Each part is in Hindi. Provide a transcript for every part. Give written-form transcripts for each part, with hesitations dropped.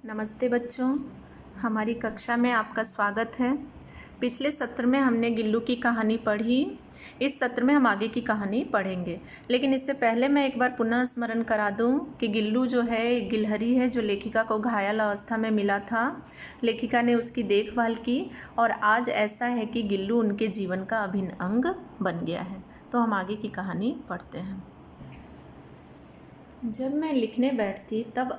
नमस्ते बच्चों, हमारी कक्षा में आपका स्वागत है। पिछले सत्र में हमने गिल्लू की कहानी पढ़ी। इस सत्र में हम आगे की कहानी पढ़ेंगे, लेकिन इससे पहले मैं एक बार पुनः स्मरण करा दूं कि गिल्लू जो है एक गिलहरी है जो लेखिका को घायल अवस्था में मिला था। लेखिका ने उसकी देखभाल की और आज ऐसा है कि गिल्लू उनके जीवन का अभिन्न अंग बन गया है। तो हम आगे की कहानी पढ़ते हैं। जब मैं लिखने बैठती तब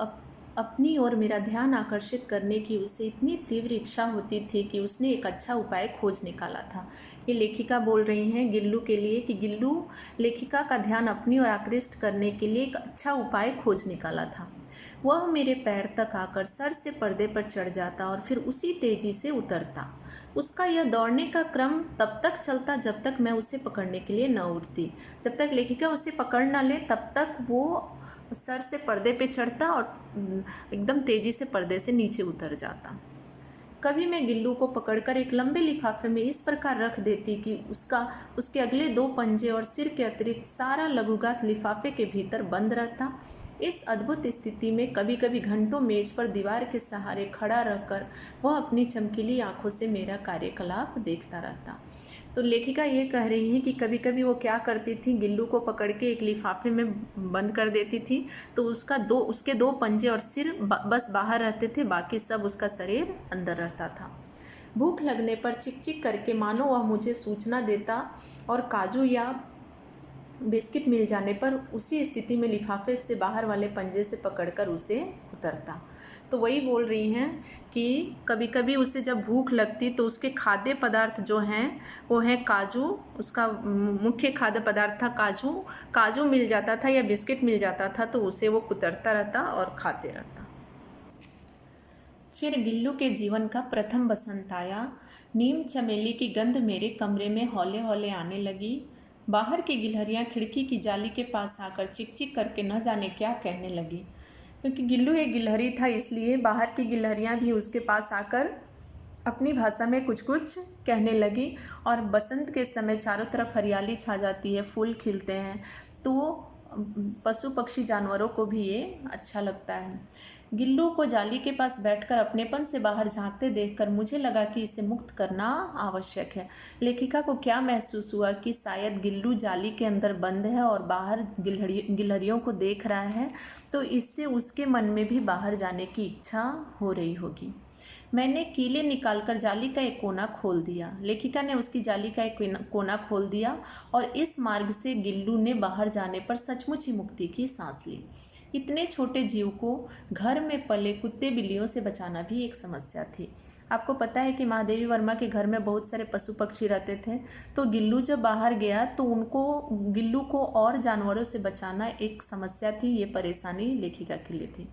अपनी ओर मेरा ध्यान आकर्षित करने की उसे इतनी तीव्र इच्छा होती थी कि उसने एक अच्छा उपाय खोज निकाला था। ये लेखिका बोल रही हैं गिल्लू के लिए कि गिल्लू लेखिका का ध्यान अपनी ओर आकृष्ट करने के लिए एक अच्छा उपाय खोज निकाला था। वह मेरे पैर तक आकर सर से पर्दे पर चढ़ जाता और फिर उसी तेजी से उतरता। उसका यह दौड़ने का क्रम तब तक चलता जब तक मैं उसे पकड़ने के लिए न उठती। जब तक लेखिका उसे पकड़ न ले तब तक वो सर से पर्दे पे चढ़ता और एकदम तेज़ी से पर्दे से नीचे उतर जाता। कभी मैं गिल्लू को पकड़कर एक लंबे लिफाफे में इस प्रकार रख देती कि उसके अगले 2 पंजे और सिर के अतिरिक्त सारा लघुगात लिफाफे के भीतर बंद रहता। इस अद्भुत स्थिति में कभी कभी घंटों मेज पर दीवार के सहारे खड़ा रहकर वह अपनी चमकीली आंखों से मेरा कार्यकलाप देखता रहता। तो लेखिका ये कह रही हैं कि कभी कभी वो क्या करती थी, गिल्लू को पकड़ के एक लिफाफे में बंद कर देती थी तो उसके 2 पंजे और सिर बस बाहर रहते थे, बाकी सब उसका शरीर अंदर रहता था। भूख लगने पर चिक चिक करके मानो वह मुझे सूचना देता और काजू या बिस्किट मिल जाने पर उसी स्थिति में लिफाफे से बाहर वाले पंजे से पकड़कर उसे उतरता। तो वही बोल रही हैं कि कभी कभी उसे जब भूख लगती तो उसके खाद्य पदार्थ जो हैं वो हैं काजू। उसका मुख्य खाद्य पदार्थ था काजू। काजू मिल जाता था या बिस्किट मिल जाता था तो उसे वो कुतरता रहता और खाते रहता। फिर गिल्लू के जीवन का प्रथम बसंत आया। नीम चमेली की गंध मेरे कमरे में हौले हौले आने लगी। बाहर की गिलहरियाँ खिड़की की जाली के पास आकर चिक चिक करके न जाने क्या कहने लगी। क्योंकि गिल्लू एक गिलहरी था इसलिए बाहर की गिलहरियाँ भी उसके पास आकर अपनी भाषा में कुछ कुछ कहने लगी। और बसंत के समय चारों तरफ हरियाली छा जाती है, फूल खिलते हैं, तो पशु पक्षी जानवरों को भी ये अच्छा लगता है। गिल्लू को जाली के पास बैठकर अपनेपन से बाहर झांकते देखकर मुझे लगा कि इसे मुक्त करना आवश्यक है। लेखिका को क्या महसूस हुआ कि शायद गिल्लू जाली के अंदर बंद है और बाहर गिलहरियों को देख रहा है, तो इससे उसके मन में भी बाहर जाने की इच्छा हो रही होगी। मैंने कीले निकालकर जाली का एक कोना खोल दिया। लेखिका ने उसकी जाली का एक कोना खोल दिया और इस मार्ग से गिल्लू ने बाहर जाने पर सचमुच ही मुक्ति की सांस ली। इतने छोटे जीव को घर में पले कुत्ते बिल्लियों से बचाना भी एक समस्या थी। आपको पता है कि महादेवी वर्मा के घर में बहुत सारे पशु पक्षी रहते थे, तो गिल्लू जब बाहर गया तो गिल्लू को और जानवरों से बचाना एक समस्या थी। ये परेशानी लेखिका के लिए थी।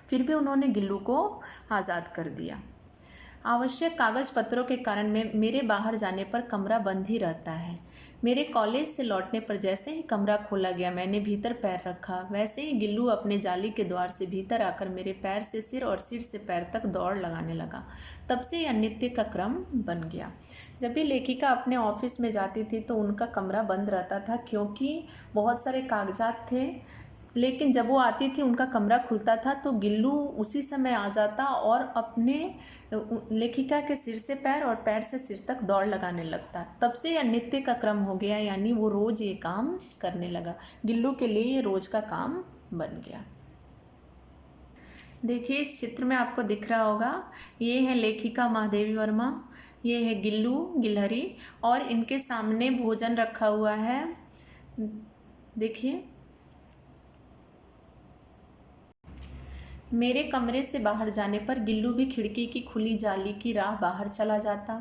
फिर भी उन्होंने गिल्लू को आज़ाद कर दिया। आवश्यक कागज़ पत्रों के कारण मेरे बाहर जाने पर कमरा बंद ही रहता है। मेरे कॉलेज से लौटने पर जैसे ही कमरा खोला गया, मैंने भीतर पैर रखा, वैसे ही गिल्लू अपने जाली के द्वार से भीतर आकर मेरे पैर से सिर और सिर से पैर तक दौड़ लगाने लगा। तब से यह नित्य का क्रम बन गया। जब भी लेखिका अपने ऑफिस में जाती थी तो उनका कमरा बंद रहता था क्योंकि बहुत सारे कागजात थे, लेकिन जब वो आती थी उनका कमरा खुलता था तो गिल्लू उसी समय आ जाता और अपने लेखिका के सिर से पैर और पैर से सिर तक दौड़ लगाने लगता। तब से यह नित्य का क्रम हो गया, यानी वो रोज़ ये काम करने लगा। गिल्लू के लिए ये रोज़ का काम बन गया। देखिए इस चित्र में आपको दिख रहा होगा, ये है लेखिका महादेवी वर्मा, ये है गिल्लू गिलहरी और इनके सामने भोजन रखा हुआ है। देखिए मेरे कमरे से बाहर जाने पर गिल्लू भी खिड़की की खुली जाली की राह बाहर चला जाता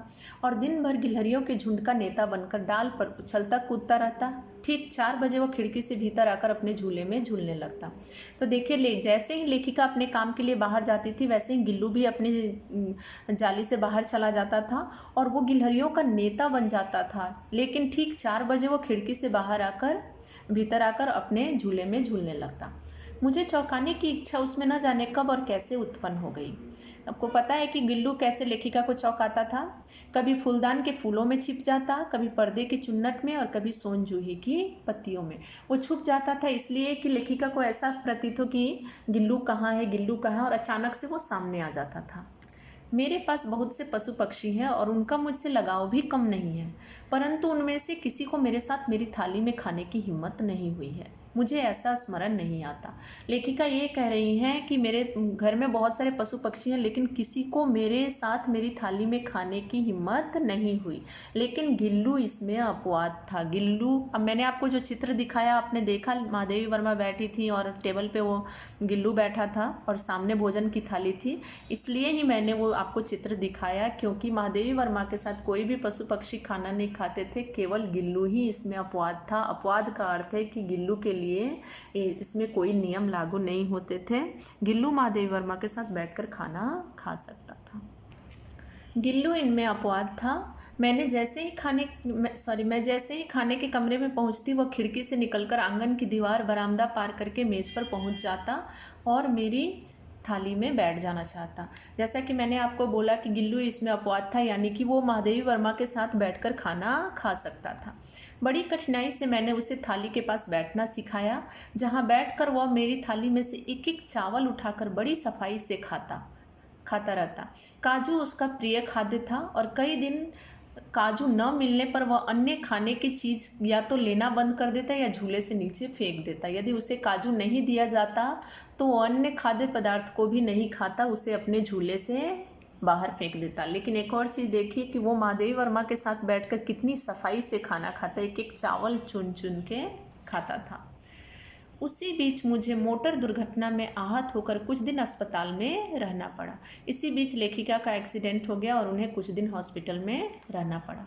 और दिन भर गिलहरियों के झुंड का नेता बनकर डाल पर उछलता कूदता रहता। ठीक 4 बजे वो खिड़की से भीतर आकर अपने झूले में झूलने लगता। तो देखिए जैसे ही लेखिका अपने काम के लिए बाहर जाती थी वैसे ही गिल्लू भी अपनी जाली से बाहर चला जाता था और वो गिलहरियों का नेता बन जाता था। लेकिन ठीक 4 बजे वो खिड़की से बाहर आकर भीतर आकर अपने झूले में झूलने लगता। मुझे चौंकाने की इच्छा उसमें न जाने कब और कैसे उत्पन्न हो गई। आपको पता है कि गिल्लू कैसे लेखिका को चौंकाता था। कभी फूलदान के फूलों में छिप जाता, कभी पर्दे के चुन्नट में और कभी सोन जूही की पत्तियों में। वो छुप जाता था इसलिए कि लेखिका को ऐसा प्रतीत हो कि गिल्लू कहाँ है, गिल्लू कहाँ है, और अचानक से वो सामने आ जाता था। मेरे पास बहुत से पशु पक्षी हैं और उनका मुझसे लगाव भी कम नहीं है, परंतु उनमें से किसी को मेरे साथ मेरी थाली में खाने की हिम्मत नहीं हुई है। मुझे ऐसा स्मरण नहीं आता। लेखिका ये कह रही हैं कि मेरे घर में बहुत सारे पशु पक्षी हैं, लेकिन किसी को मेरे साथ मेरी थाली में खाने की हिम्मत नहीं हुई। लेकिन गिल्लू इसमें अपवाद था। गिल्लू, अब मैंने आपको जो चित्र दिखाया आपने देखा, महादेवी वर्मा बैठी थी और टेबल पे वो गिल्लू बैठा था और सामने भोजन की थाली थी। इसलिए ही मैंने वो आपको चित्र दिखाया, क्योंकि महादेवी वर्मा के साथ कोई भी पशु पक्षी खाना नहीं खाते थे, केवल गिल्लू ही इसमें अपवाद था। अपवाद का अर्थ है कि गिल्लू के लिए इसमें कोई नियम लागू नहीं होते थे। गिल्लू महादेवी वर्मा के साथ बैठकर खाना खा सकता था। गिल्लू इनमें अपवाद था। मैं जैसे ही खाने के कमरे में पहुंचती, वह खिड़की से निकलकर आंगन की दीवार, बरामदा पार करके मेज़ पर पहुंच जाता और मेरी थाली में बैठ जाना चाहता। जैसा कि मैंने आपको बोला कि गिल्लू इसमें अपवाद था, यानी कि वो महादेवी वर्मा के साथ बैठकर खाना खा सकता था। बड़ी कठिनाई से मैंने उसे थाली के पास बैठना सिखाया, जहाँ बैठकर वह मेरी थाली में से एक एक चावल उठाकर बड़ी सफाई से खाता रहता। काजू उसका प्रिय खाद्य था और कई दिन काजू न मिलने पर वह अन्य खाने की चीज़ या तो लेना बंद कर देता या झूले से नीचे फेंक देता। यदि उसे काजू नहीं दिया जाता तो वह अन्य खाद्य पदार्थ को भी नहीं खाता, उसे अपने झूले से बाहर फेंक देता। लेकिन एक और चीज़ देखिए कि वो महादेवी वर्मा के साथ बैठकर कितनी सफाई से खाना खाता, एक एक चावल चुन चुन के खाता था। उसी बीच मुझे मोटर दुर्घटना में आहत होकर कुछ दिन अस्पताल में रहना पड़ा। इसी बीच लेखिका का एक्सीडेंट हो गया और उन्हें कुछ दिन हॉस्पिटल में रहना पड़ा।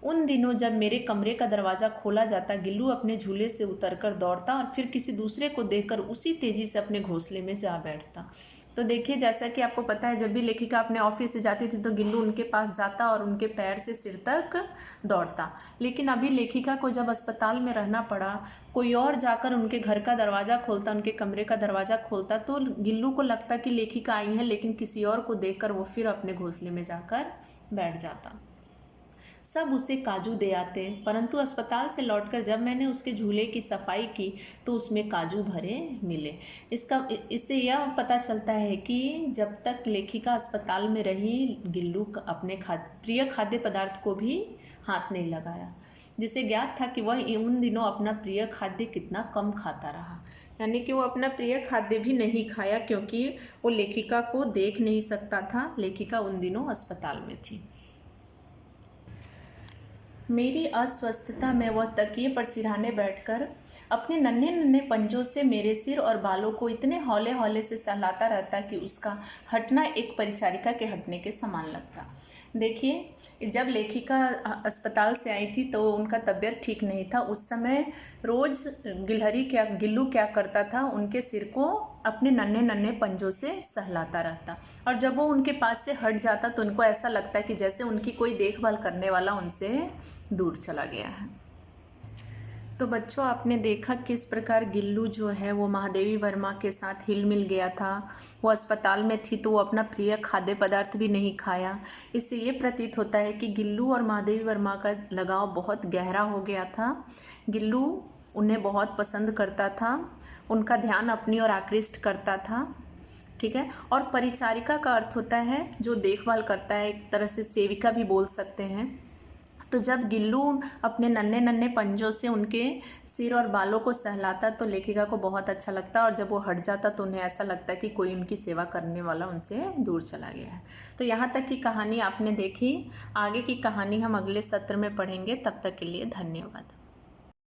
उन दिनों जब मेरे कमरे का दरवाज़ा खोला जाता, गिल्लू अपने झूले से उतरकर दौड़ता और फिर किसी दूसरे को देखकर उसी तेज़ी से अपने घोंसले में जा बैठता। तो देखिए, जैसा कि आपको पता है, जब भी लेखिका अपने ऑफिस से जाती थी तो गिल्लू उनके पास जाता और उनके पैर से सिर तक दौड़ता। लेकिन अभी लेखिका को जब अस्पताल में रहना पड़ा, कोई और जाकर उनके घर का दरवाज़ा खोलता, उनके कमरे का दरवाज़ा खोलता, तो गिल्लू को लगता कि लेखिका आई है, लेकिन किसी और को देखकर वो फिर अपने घोंसले में जाकर बैठ जाता। सब उसे काजू दे आते, परंतु अस्पताल से लौटकर जब मैंने उसके झूले की सफाई की तो उसमें काजू भरे मिले। इससे यह पता चलता है कि जब तक लेखिका अस्पताल में रही, गिल्लू अपने प्रिय खाद्य पदार्थ को भी हाथ नहीं लगाया, जिसे ज्ञात था कि वह उन दिनों अपना प्रिय खाद्य कितना कम खाता रहा। यानी कि वो अपना प्रिय खाद्य भी नहीं खाया, क्योंकि वो लेखिका को देख नहीं सकता था। लेखिका उन दिनों अस्पताल में थी। मेरी अस्वस्थता में वह तकिए पर सिरहाने बैठकर अपने नन्हे नन्हे पंजों से मेरे सिर और बालों को इतने हौले हौले से सहलाता रहता कि उसका हटना एक परिचारिका के हटने के समान लगता। देखिए, जब लेखिका अस्पताल से आई थी तो उनका तबीयत ठीक नहीं था। उस समय रोज़ गिल्लू क्या करता था, उनके सिर को अपने नन्हे नन्हे पंजों से सहलाता रहता, और जब वो उनके पास से हट जाता तो उनको ऐसा लगता कि जैसे उनकी कोई देखभाल करने वाला उनसे दूर चला गया है। तो बच्चों, आपने देखा किस प्रकार गिल्लू जो है वो महादेवी वर्मा के साथ हिल मिल गया था। वो अस्पताल में थी तो वो अपना प्रिय खाद्य पदार्थ भी नहीं खाया। इससे ये प्रतीत होता है कि गिल्लू और महादेवी वर्मा का लगाव बहुत गहरा हो गया था। गिल्लू उन्हें बहुत पसंद करता था, उनका ध्यान अपनी ओर आकृष्ट करता था, ठीक है। और परिचारिका का अर्थ होता है जो देखभाल करता है, एक तरह से सेविका भी बोल सकते हैं। तो जब गिल्लू अपने नन्हे नन्हे पंजों से उनके सिर और बालों को सहलाता तो लेखिका को बहुत अच्छा लगता, और जब वो हट जाता तो उन्हें ऐसा लगता कि कोई उनकी सेवा करने वाला उनसे दूर चला गया है। तो यहाँ तक की कहानी आपने देखी। आगे की कहानी हम अगले सत्र में पढ़ेंगे। तब तक के लिए धन्यवाद।